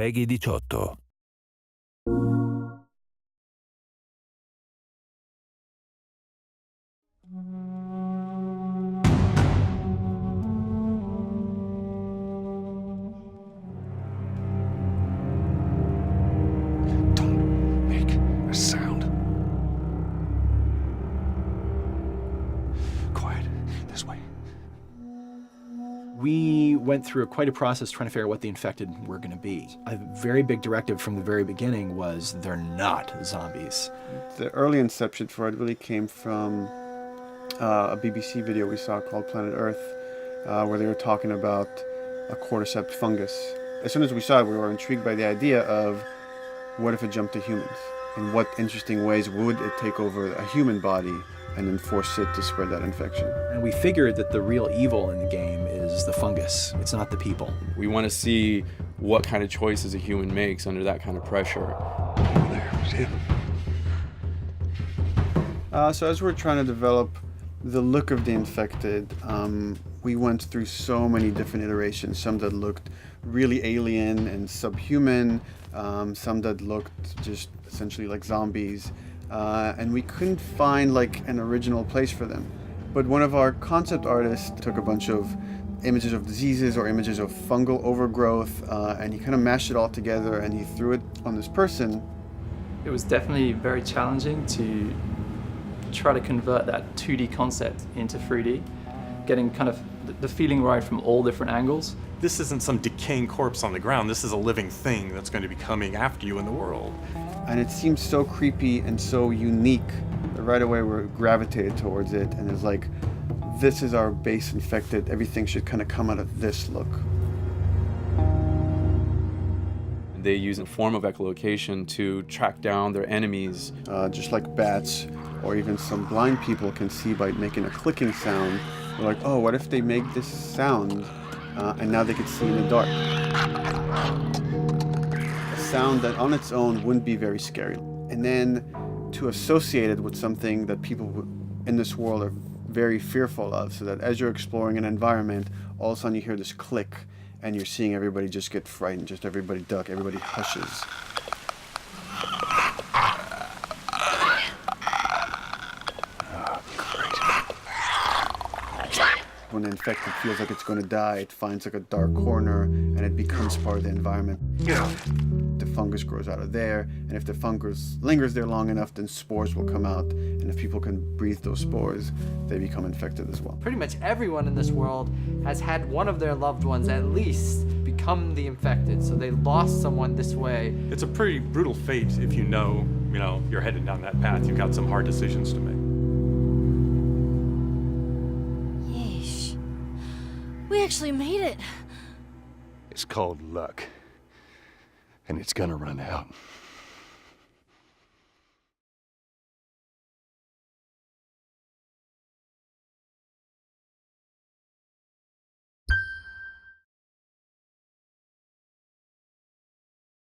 Peggy 18. Don't make a sound. Quiet. This way. We went through quite a process trying to figure out what the infected were going to be. A very big directive from the very beginning was they're not zombies. The early inception for it really came from a BBC video we saw called Planet Earth, where they were talking about a cordyceps fungus. As soon as we saw it, we were intrigued by the idea of what if it jumped to humans? In what interesting ways would it take over a human body and then force it to spread that infection? And we figured that the real evil in the game is the fungus. It's not the people. We want to see what kind of choices a human makes under that kind of pressure. There's him. So as we're trying to develop the look of the infected, we went through so many different iterations, some that looked really alien and subhuman, some that looked just essentially like zombies, and we couldn't find like an original place for them. But one of our concept artists took a bunch of images of diseases or images of fungal overgrowth, and he kind of mashed it all together and he threw it on this person. It was definitely very challenging to try to convert that 2D concept into 3D, getting kind of the feeling right from all different angles. This isn't some decaying corpse on the ground. This is a living thing that's going to be coming after you in the world. And it seemed so creepy and so unique that right away we gravitated towards it, and it's like, this is our base infected. Everything should kind of come out of this look. They use a form of echolocation to track down their enemies. Just like bats or even some blind people can see by making a clicking sound. They're like, oh, what if they make this sound and now they can see in the dark? A sound that on its own wouldn't be very scary. And then to associate it with something that people in this world are very fearful of, so that as you're exploring an environment, all of a sudden you hear this click and you're seeing everybody just get frightened, just everybody duck, everybody hushes. When the infected feels like it's going to die, it finds like a dark corner and it becomes part of the environment. The fungus grows out of there, and if the fungus lingers there long enough, then spores will come out, and if people can breathe those spores, they become infected as well. Pretty much everyone in this world has had one of their loved ones at least become the infected, so they lost someone this way. It's a pretty brutal fate if you know, you're headed down that path. You've got some hard decisions to make. Yeesh. We actually made it. It's called luck. And it's gonna run out.